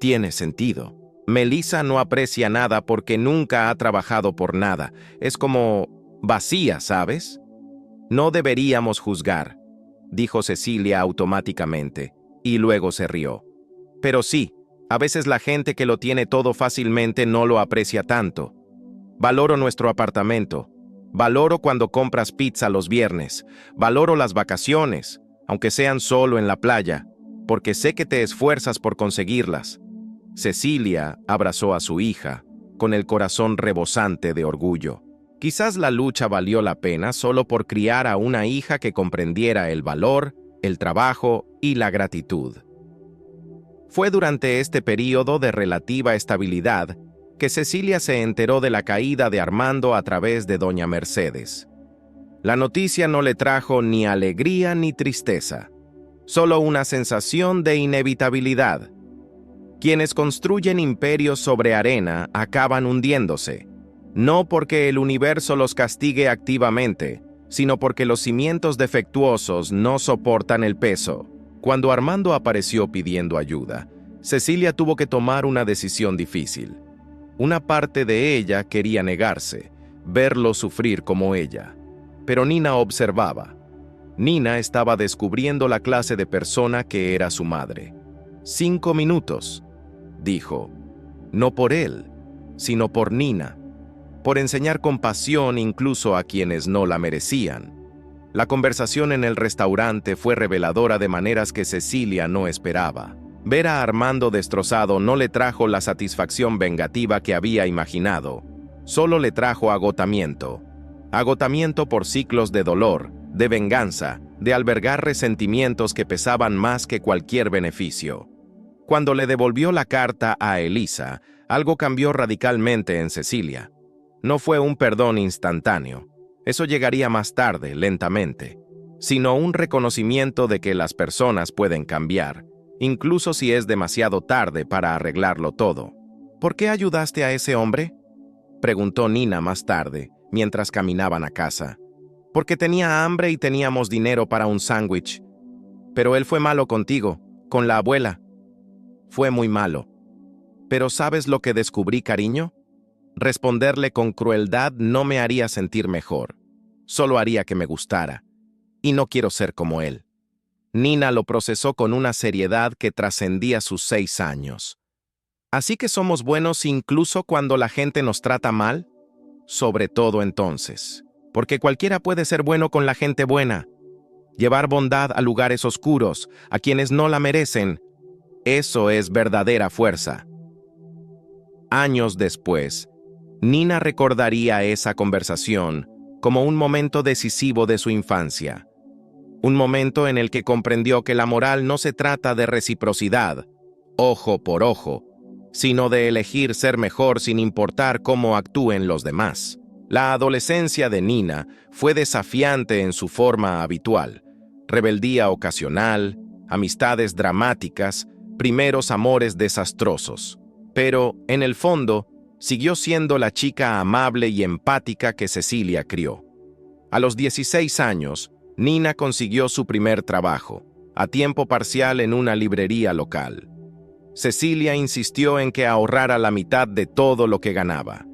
«Tiene sentido. Melissa no aprecia nada porque nunca ha trabajado por nada. Es como vacía, ¿sabes? No deberíamos juzgar», dijo Cecilia automáticamente, y luego se rió. «Pero sí, a veces la gente que lo tiene todo fácilmente no lo aprecia tanto. Valoro nuestro apartamento. Valoro cuando compras pizza los viernes. Valoro las vacaciones, aunque sean solo en la playa, porque sé que te esfuerzas por conseguirlas». Cecilia abrazó a su hija, con el corazón rebosante de orgullo. Quizás la lucha valió la pena solo por criar a una hija que comprendiera el valor, el trabajo y la gratitud. Fue durante este período de relativa estabilidad que Cecilia se enteró de la caída de Armando a través de doña Mercedes. La noticia no le trajo ni alegría ni tristeza, solo una sensación de inevitabilidad. Quienes construyen imperios sobre arena acaban hundiéndose, no porque el universo los castigue activamente, sino porque los cimientos defectuosos no soportan el peso. Cuando Armando apareció pidiendo ayuda, Cecilia tuvo que tomar una decisión difícil. Una parte de ella quería negarse, verlo sufrir como ella. Pero Nina observaba. Nina estaba descubriendo la clase de persona que era su madre. 5 minutos, dijo. No por él, sino por Nina. Por enseñar compasión incluso a quienes no la merecían. La conversación en el restaurante fue reveladora de maneras que Cecilia no esperaba. Ver a Armando destrozado no le trajo la satisfacción vengativa que había imaginado. Solo le trajo agotamiento. Agotamiento por ciclos de dolor, de venganza, de albergar resentimientos que pesaban más que cualquier beneficio. Cuando le devolvió la carta a Elisa, algo cambió radicalmente en Cecilia. No fue un perdón instantáneo. Eso llegaría más tarde, lentamente. Sino un reconocimiento de que las personas pueden cambiar, incluso si es demasiado tarde para arreglarlo todo. ¿Por qué ayudaste a ese hombre?, preguntó Nina más tarde, mientras caminaban a casa. Porque tenía hambre y teníamos dinero para un sándwich. Pero él fue malo contigo, con la abuela. Fue muy malo. Pero ¿sabes lo que descubrí, cariño? Responderle con crueldad no me haría sentir mejor. Solo haría que me gustara. Y no quiero ser como él. Nina lo procesó con una seriedad que trascendía sus 6 años. ¿Así que somos buenos incluso cuando la gente nos trata mal? Sobre todo entonces. Porque cualquiera puede ser bueno con la gente buena. Llevar bondad a lugares oscuros, a quienes no la merecen. Eso es verdadera fuerza. Años después, Nina recordaría esa conversación como un momento decisivo de su infancia. Un momento en el que comprendió que la moral no se trata de reciprocidad, ojo por ojo, sino de elegir ser mejor sin importar cómo actúen los demás. La adolescencia de Nina fue desafiante en su forma habitual. Rebeldía ocasional, amistades dramáticas, primeros amores desastrosos. Pero, en el fondo, siguió siendo la chica amable y empática que Cecilia crió. A los 16 años, Nina consiguió su primer trabajo, a tiempo parcial en una librería local. Cecilia insistió en que ahorrara la mitad de todo lo que ganaba.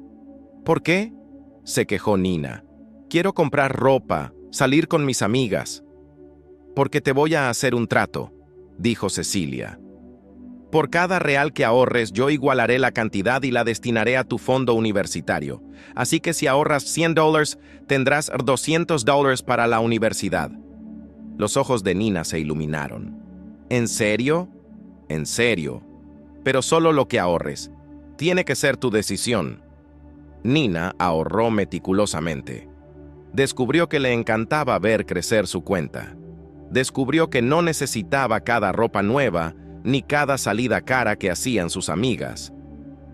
¿Por qué?, se quejó Nina. Quiero comprar ropa, salir con mis amigas. Porque te voy a hacer un trato, dijo Cecilia. Por cada real que ahorres, yo igualaré la cantidad y la destinaré a tu fondo universitario. Así que si ahorras $100, tendrás $200 para la universidad. Los ojos de Nina se iluminaron. ¿En serio? En serio. Pero solo lo que ahorres. Tiene que ser tu decisión. Nina ahorró meticulosamente. Descubrió que le encantaba ver crecer su cuenta. Descubrió que no necesitaba cada ropa nueva ni cada salida cara que hacían sus amigas.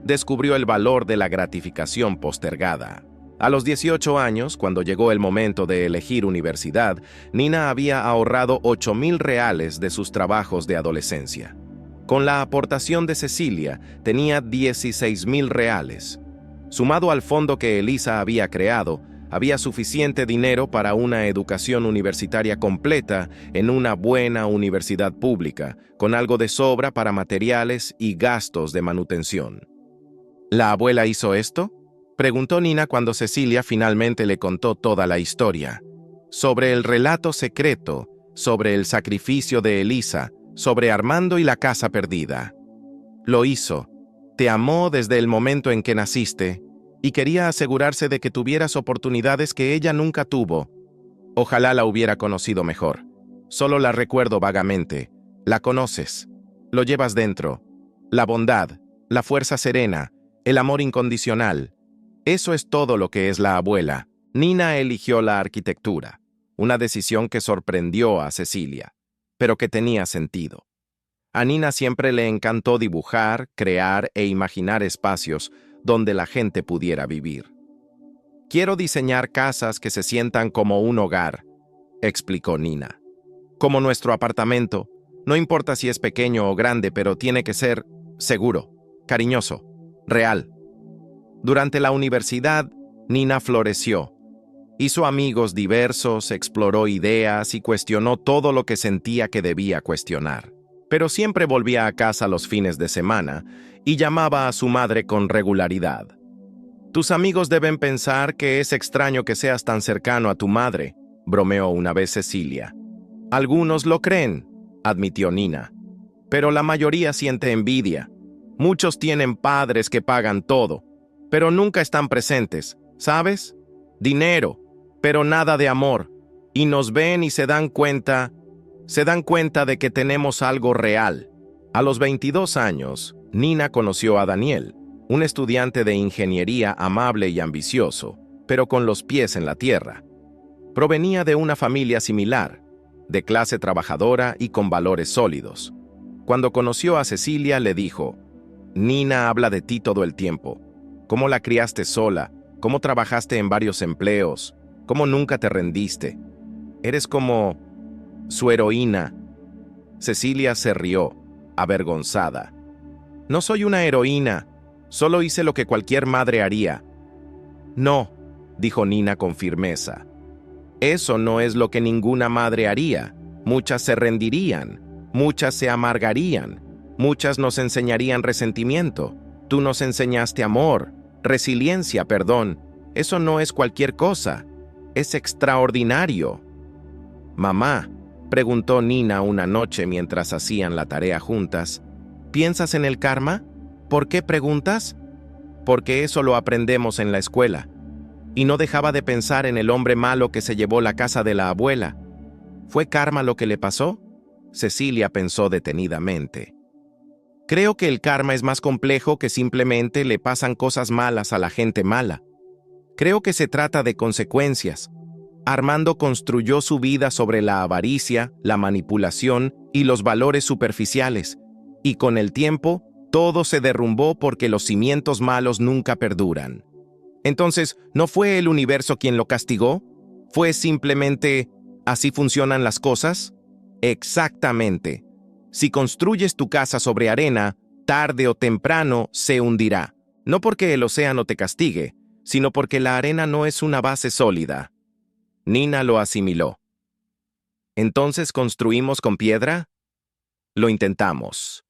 Descubrió el valor de la gratificación postergada. A los 18 años, cuando llegó el momento de elegir universidad, Nina había ahorrado $8,000 de sus trabajos de adolescencia. Con la aportación de Cecilia, tenía $16,000. Sumado al fondo que Elisa había creado, había suficiente dinero para una educación universitaria completa en una buena universidad pública, con algo de sobra para materiales y gastos de manutención. ¿La abuela hizo esto?, preguntó Nina cuando Cecilia finalmente le contó toda la historia. Sobre el relato secreto, sobre el sacrificio de Elisa, sobre Armando y la casa perdida. Lo hizo. Te amó desde el momento en que naciste y quería asegurarse de que tuvieras oportunidades que ella nunca tuvo. Ojalá la hubiera conocido mejor. Solo la recuerdo vagamente. La conoces. Lo llevas dentro. La bondad, la fuerza serena, el amor incondicional. Eso es todo lo que es la abuela. Nina eligió la arquitectura, una decisión que sorprendió a Cecilia, pero que tenía sentido. A Nina siempre le encantó dibujar, crear e imaginar espacios donde la gente pudiera vivir. Quiero diseñar casas que se sientan como un hogar, explicó Nina. Como nuestro apartamento, no importa si es pequeño o grande, pero tiene que ser seguro, cariñoso, real. Durante la universidad, Nina floreció. Hizo amigos diversos, exploró ideas y cuestionó todo lo que sentía que debía cuestionar. Pero siempre volvía a casa los fines de semana y llamaba a su madre con regularidad. Tus amigos deben pensar que es extraño que seas tan cercano a tu madre, bromeó una vez Cecilia. Algunos lo creen, admitió Nina, pero la mayoría siente envidia. Muchos tienen padres que pagan todo, pero nunca están presentes, ¿sabes? Dinero, pero nada de amor, y nos ven y se dan cuenta de que tenemos algo real. A los 22 años, Nina conoció a Daniel, un estudiante de ingeniería amable y ambicioso, pero con los pies en la tierra. Provenía de una familia similar, de clase trabajadora y con valores sólidos. Cuando conoció a Cecilia, le dijo: Nina habla de ti todo el tiempo. Cómo la criaste sola, cómo trabajaste en varios empleos, cómo nunca te rendiste. Eres como su heroína. Cecilia se rió, avergonzada. No soy una heroína, solo hice lo que cualquier madre haría. No, dijo Nina con firmeza. Eso no es lo que ninguna madre haría. Muchas se rendirían, muchas se amargarían, muchas nos enseñarían resentimiento. Tú nos enseñaste amor, resiliencia, perdón. Eso no es cualquier cosa, es extraordinario. Mamá, preguntó Nina una noche mientras hacían la tarea juntas, ¿piensas en el karma? ¿Por qué preguntas? Porque eso lo aprendemos en la escuela. Y no dejaba de pensar en el hombre malo que se llevó la casa de la abuela. ¿Fue karma lo que le pasó? Cecilia pensó detenidamente. Creo que el karma es más complejo que simplemente le pasan cosas malas a la gente mala. Creo que se trata de consecuencias. Armando construyó su vida sobre la avaricia, la manipulación y los valores superficiales, y con el tiempo, todo se derrumbó porque los cimientos malos nunca perduran. Entonces, ¿no fue el universo quien lo castigó? ¿Fue simplemente así funcionan las cosas? Exactamente. Si construyes tu casa sobre arena, tarde o temprano se hundirá. No porque el océano te castigue, sino porque la arena no es una base sólida. Nina lo asimiló. ¿Entonces construimos con piedra? Lo intentamos.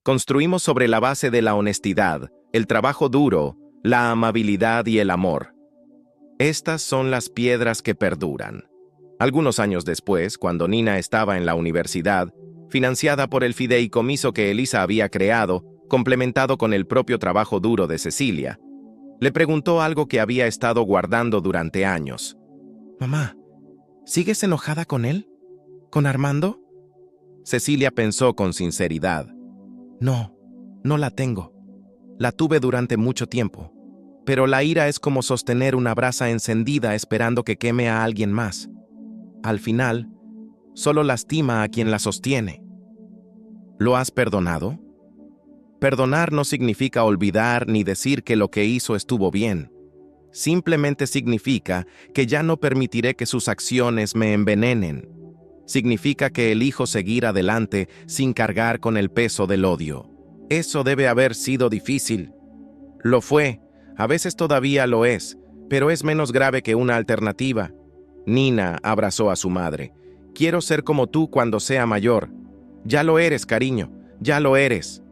Construimos sobre la base de la honestidad, el trabajo duro, la amabilidad y el amor. Estas son las piedras que perduran. Algunos años después, cuando Nina estaba en la universidad, financiada por el fideicomiso que Elisa había creado, complementado con el propio trabajo duro de Cecilia, le preguntó algo que había estado guardando durante años. «Mamá, ¿sigues enojada con él? ¿Con Armando?» Cecilia pensó con sinceridad. «No, no la tengo. La tuve durante mucho tiempo. Pero la ira es como sostener una brasa encendida esperando que queme a alguien más. Al final, solo lastima a quien la sostiene». «¿Lo has perdonado?» Perdonar no significa olvidar ni decir que lo que hizo estuvo bien. Simplemente significa que ya no permitiré que sus acciones me envenenen. Significa que elijo seguir adelante sin cargar con el peso del odio. Eso debe haber sido difícil. Lo fue, a veces todavía lo es, pero es menos grave que una alternativa. Nina abrazó a su madre. «Quiero ser como tú cuando sea mayor». «Ya lo eres, cariño, ya lo eres».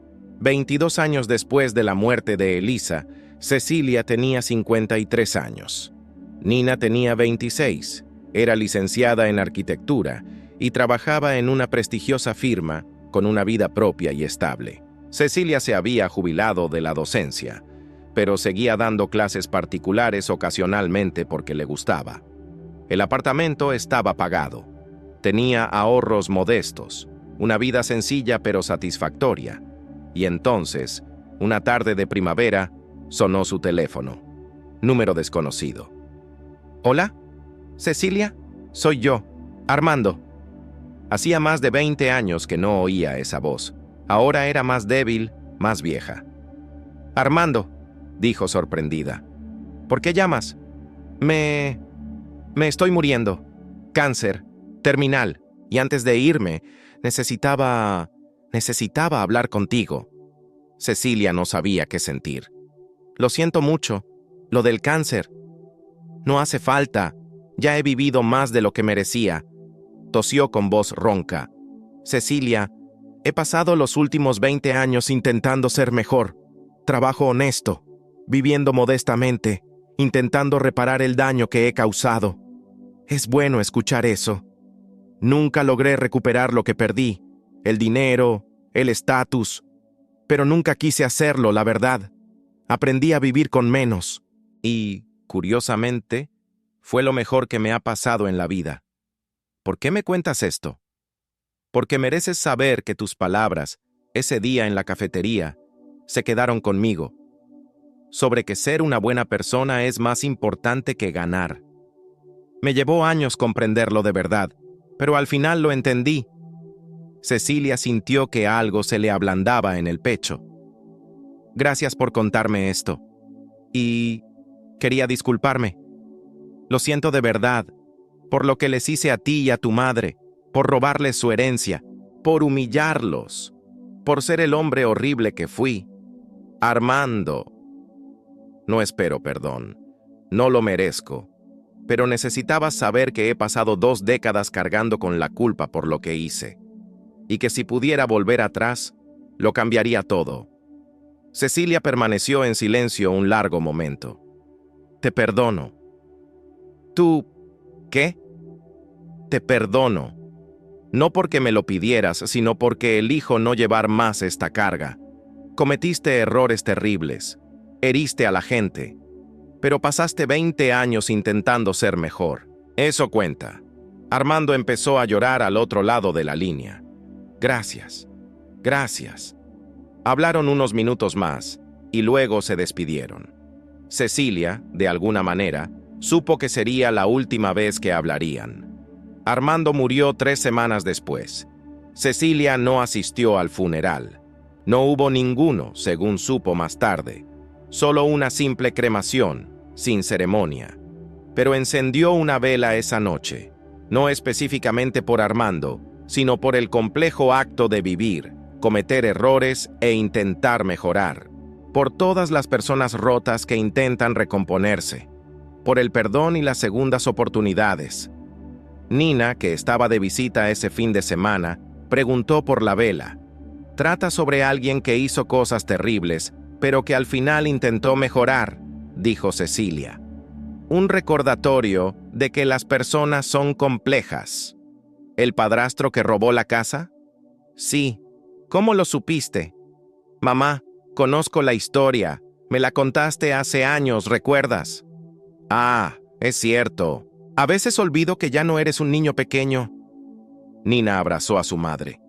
22 años después de la muerte de Elisa, Cecilia tenía 53 años. Nina tenía 26, era licenciada en arquitectura y trabajaba en una prestigiosa firma con una vida propia y estable. Cecilia se había jubilado de la docencia, pero seguía dando clases particulares ocasionalmente porque le gustaba. El apartamento estaba pagado. Tenía ahorros modestos, una vida sencilla pero satisfactoria. Y entonces, una tarde de primavera, sonó su teléfono. Número desconocido. «¿Hola? ¿Cecilia? Soy yo, Armando». Hacía más de 20 años que no oía esa voz. Ahora era más débil, más vieja. «Armando», dijo sorprendida. «¿Por qué llamas?» Me estoy muriendo. Cáncer, terminal. Y antes de irme, necesitaba hablar contigo». Cecilia no sabía qué sentir. «Lo siento mucho, lo del cáncer. No hace falta, ya he vivido más de lo que merecía». Tosió con voz ronca. «Cecilia, he pasado los últimos 20 años intentando ser mejor. Trabajo honesto, viviendo modestamente, intentando reparar el daño que he causado. Es bueno escuchar eso. Nunca logré recuperar lo que perdí, el dinero, el estatus, pero nunca quise hacerlo, la verdad. Aprendí a vivir con menos. Y, curiosamente, fue lo mejor que me ha pasado en la vida. ¿Por qué me cuentas esto? Porque mereces saber que tus palabras, ese día en la cafetería, se quedaron conmigo. Sobre que ser una buena persona es más importante que ganar. Me llevó años comprenderlo de verdad, pero al final lo entendí». Cecilia sintió que algo se le ablandaba en el pecho. «Gracias por contarme esto. Y quería disculparme. Lo siento de verdad, por lo que les hice a ti y a tu madre, por robarles su herencia, por humillarlos, por ser el hombre horrible que fui. Armando. No espero perdón. No lo merezco. Pero necesitabas saber que he pasado 2 décadas cargando con la culpa por lo que hice. Y que si pudiera volver atrás, lo cambiaría todo». Cecilia permaneció en silencio un largo momento. «Te perdono». «¿Tú qué?» «Te perdono. No porque me lo pidieras, sino porque elijo no llevar más esta carga. Cometiste errores terribles. Heriste a la gente. Pero pasaste 20 años intentando ser mejor. Eso cuenta». Armando empezó a llorar al otro lado de la línea. «Gracias. Gracias». Hablaron unos minutos más y luego se despidieron. Cecilia, de alguna manera, supo que sería la última vez que hablarían. Armando murió 3 semanas después. Cecilia no asistió al funeral. No hubo ninguno, según supo más tarde. Solo una simple cremación, sin ceremonia. Pero encendió una vela esa noche, no específicamente por Armando, sino por el complejo acto de vivir, cometer errores e intentar mejorar. Por todas las personas rotas que intentan recomponerse. Por el perdón y las segundas oportunidades. Nina, que estaba de visita ese fin de semana, preguntó por la vela. «Trata sobre alguien que hizo cosas terribles, pero que al final intentó mejorar», dijo Cecilia. un recordatorio de que las personas son complejas. ¿El padrastro que robó la casa? Sí. ¿Cómo lo supiste? Mamá, conozco la historia. Me la contaste hace años, ¿recuerdas? Ah, es cierto. A veces olvido que ya no eres un niño pequeño. Nina abrazó a su madre.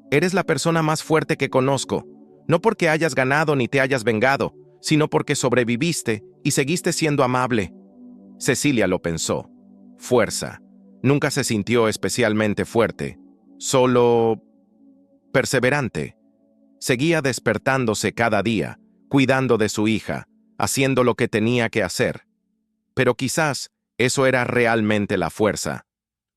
Eres la persona más fuerte que conozco, no porque hayas ganado ni te hayas vengado, sino porque sobreviviste y seguiste siendo amable. Cecilia lo pensó. Fuerza. Nunca se sintió especialmente fuerte, solo perseverante. Seguía despertándose cada día, cuidando de su hija, haciendo lo que tenía que hacer. Pero quizás eso era realmente la fuerza.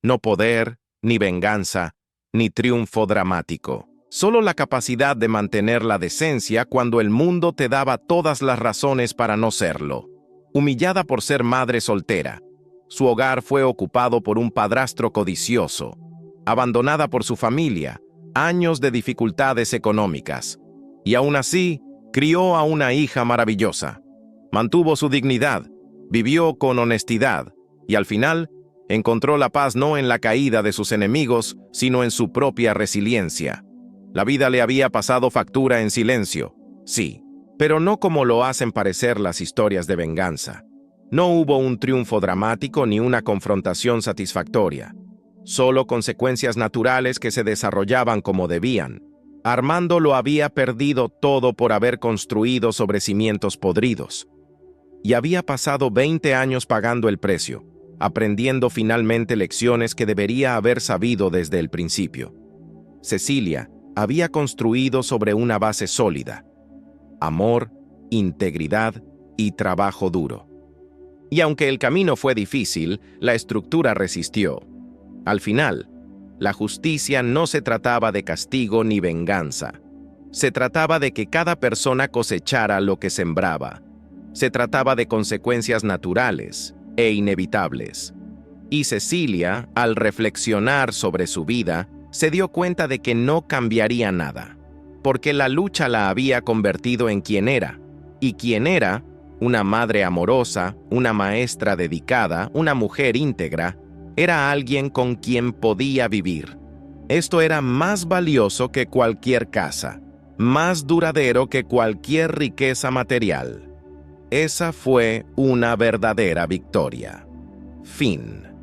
No poder, ni venganza, ni triunfo dramático. Solo la capacidad de mantener la decencia cuando el mundo te daba todas las razones para no serlo. Humillada por ser madre soltera, su hogar fue ocupado por un padrastro codicioso. Abandonada por su familia, años de dificultades económicas. Y aún así, crió a una hija maravillosa. Mantuvo su dignidad, vivió con honestidad, y al final, encontró la paz no en la caída de sus enemigos, sino en su propia resiliencia. La vida le había pasado factura en silencio, sí, pero no como lo hacen parecer las historias de venganza. No hubo un triunfo dramático ni una confrontación satisfactoria, solo consecuencias naturales que se desarrollaban como debían. Armando lo había perdido todo por haber construido sobre cimientos podridos. Y había pasado 20 años pagando el precio, aprendiendo finalmente lecciones que debería haber sabido desde el principio. Cecilia había construido sobre una base sólida: amor, integridad y trabajo duro. Y aunque el camino fue difícil, la estructura resistió. Al final, la justicia no se trataba de castigo ni venganza. Se trataba de que cada persona cosechara lo que sembraba. Se trataba de consecuencias naturales e inevitables. Y Cecilia, al reflexionar sobre su vida, se dio cuenta de que no cambiaría nada, porque la lucha la había convertido en quien era, y quien era, una madre amorosa, una maestra dedicada, una mujer íntegra, era alguien con quien podía vivir. Esto era más valioso que cualquier casa, más duradero que cualquier riqueza material. Esa fue una verdadera victoria. Fin.